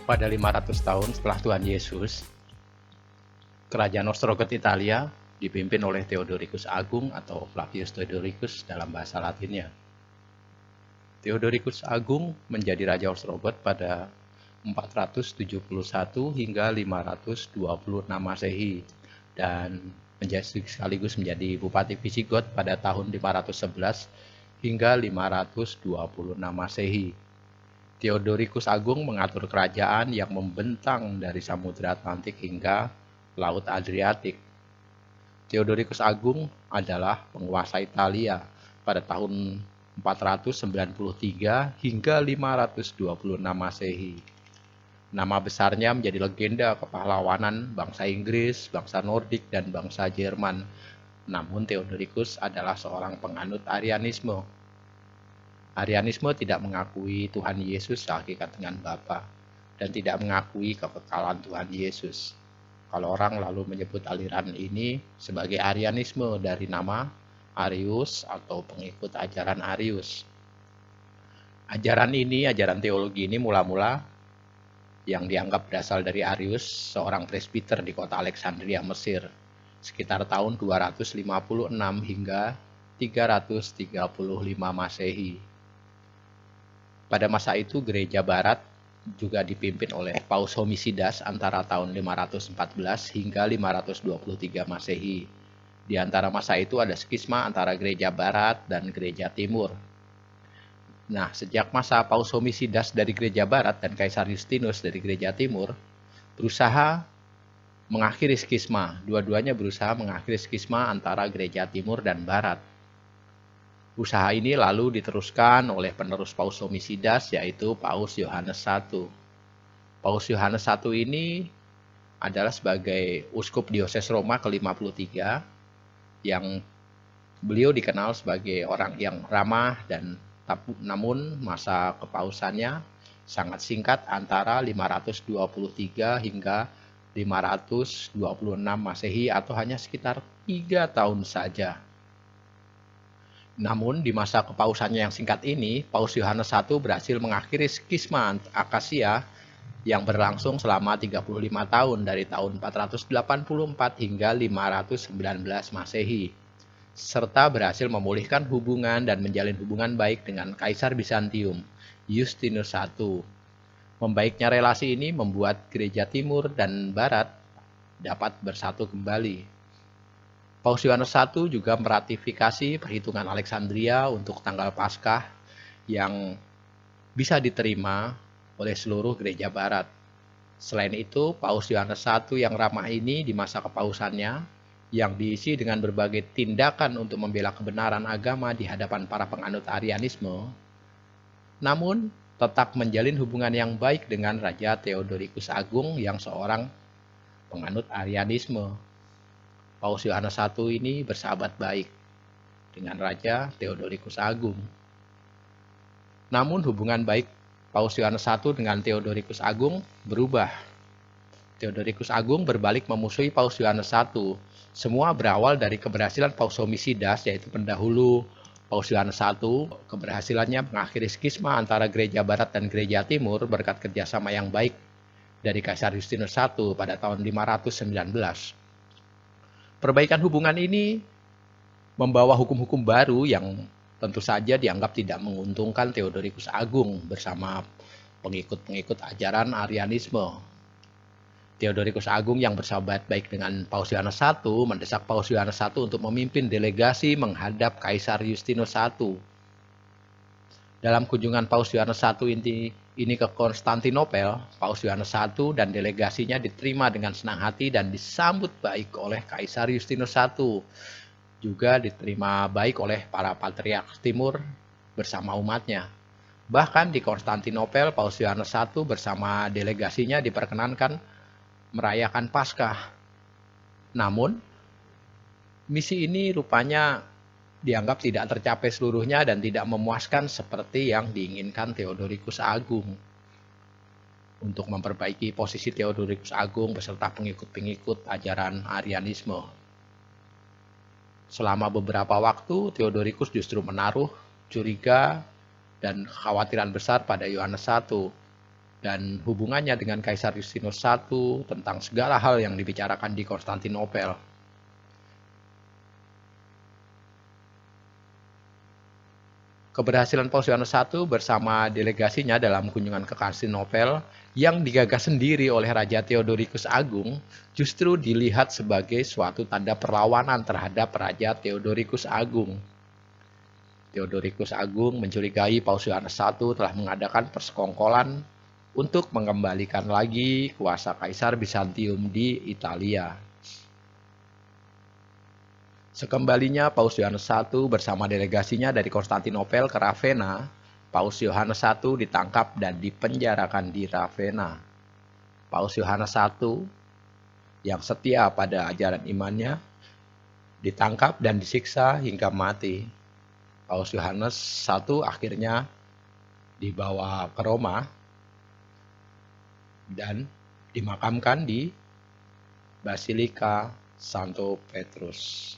Pada 500 tahun setelah Tuhan Yesus, Kerajaan Ostrogot Italia dipimpin oleh Theodoricus Agung atau Flavius Theodoricus dalam bahasa Latinnya. Theodoricus Agung menjadi Raja Ostrogot pada 471 hingga 526 Masehi dan sekaligus menjadi Bupati Visigot pada tahun 511 hingga 526 Masehi. Theodoricus Agung mengatur kerajaan yang membentang dari Samudra Atlantik hingga Laut Adriatik. Theodoricus Agung adalah penguasa Italia pada tahun 493 hingga 526 Masehi. Nama besarnya menjadi legenda kepahlawanan bangsa Inggris, bangsa Nordik, dan bangsa Jerman. Namun Theodoricus adalah seorang penganut Arianisme. Arianisme tidak mengakui Tuhan Yesus sehakikat dengan Bapa dan tidak mengakui kekekalan Tuhan Yesus. Kalau orang lalu menyebut aliran ini sebagai Arianisme dari nama Arius atau pengikut ajaran Arius. Ajaran teologi ini mula-mula yang dianggap berasal dari Arius, seorang presbiter di kota Alexandria, Mesir, sekitar tahun 256 hingga 335 Masehi. Pada masa itu gereja barat juga dipimpin oleh Paus Homisidas antara tahun 514 hingga 523 Masehi. Di antara masa itu ada skisma antara gereja barat dan gereja timur. Nah, sejak masa Paus Homisidas dari gereja barat dan Kaisar Justinus dari gereja timur berusaha mengakhiri skisma. Dua-duanya berusaha mengakhiri skisma antara gereja timur dan barat. Usaha ini lalu diteruskan oleh penerus Paus Homisidas, yaitu Paus Yohanes I. Paus Yohanes I ini adalah sebagai uskup dioses Roma ke-53 yang beliau dikenal sebagai orang yang ramah, dan namun masa kepausannya sangat singkat antara 523 hingga 526 Masehi atau hanya sekitar 3 tahun saja. Namun di masa kepausannya yang singkat ini, Paus Yohanes I berhasil mengakhiri skisma Akasia yang berlangsung selama 35 tahun dari tahun 484 hingga 519 Masehi, serta berhasil memulihkan hubungan dan menjalin hubungan baik dengan Kaisar Bizantium, Justinus I. Membaiknya relasi ini membuat gereja timur dan barat dapat bersatu kembali. Paus Yohanes I juga meratifikasi perhitungan Alexandria untuk tanggal Paskah yang bisa diterima oleh seluruh gereja barat. Selain itu, Paus Yohanes I yang ramah ini di masa kepausannya yang diisi dengan berbagai tindakan untuk membela kebenaran agama di hadapan para penganut Arianisme, namun tetap menjalin hubungan yang baik dengan Raja Theodoricus Agung yang seorang penganut Arianisme. Paus Yohanes I ini bersahabat baik dengan Raja Theodoricus Agung. Namun hubungan baik Paus Yohanes I dengan Theodoricus Agung berubah. Theodoricus Agung berbalik memusuhi Paus Yohanes I. Semua berawal dari keberhasilan Paus Homisidas, yaitu pendahulu Paus Yohanes I. Keberhasilannya mengakhiri skisma antara gereja barat dan gereja timur berkat kerjasama yang baik dari Kaisar Justinus I pada tahun 519. Perbaikan hubungan ini membawa hukum-hukum baru yang tentu saja dianggap tidak menguntungkan Theodoricus Agung bersama pengikut-pengikut ajaran Arianisme. Theodoricus Agung yang bersahabat baik dengan Paus Yohanes I mendesak Paus Yohanes I untuk memimpin delegasi menghadap Kaisar Justinus I. Dalam kunjungan Paus Yohanes I ini ke Konstantinopel, Paus Yohanes I dan delegasinya diterima dengan senang hati dan disambut baik oleh Kaisar Justinus I. Juga diterima baik oleh para patriark timur bersama umatnya. Bahkan di Konstantinopel, Paus Yohanes I bersama delegasinya diperkenankan merayakan Paskah. Namun, misi ini rupanya dianggap tidak tercapai seluruhnya dan tidak memuaskan seperti yang diinginkan Theodoricus Agung. Untuk memperbaiki posisi Theodoricus Agung beserta pengikut-pengikut ajaran Arianisme. Selama beberapa waktu, Theodoricus justru menaruh curiga dan kekhawatiran besar pada Yohanes I. dan hubungannya dengan Kaisar Justinus I tentang segala hal yang dibicarakan di Konstantinopel. Keberhasilan Paus Yohanes I bersama delegasinya dalam kunjungan ke Konstantinopel yang digagas sendiri oleh Raja Theodoricus Agung justru dilihat sebagai suatu tanda perlawanan terhadap Raja Theodoricus Agung. Theodoricus Agung mencurigai Paus Yohanes I telah mengadakan persekongkolan untuk mengembalikan lagi kuasa Kaisar Bizantium di Italia. Sekembalinya Paus Yohanes I bersama delegasinya dari Konstantinopel ke Ravenna, Paus Yohanes I ditangkap dan dipenjarakan di Ravenna. Paus Yohanes I yang setia pada ajaran imannya ditangkap dan disiksa hingga mati. Paus Yohanes I akhirnya dibawa ke Roma dan dimakamkan di Basilika Santo Petrus.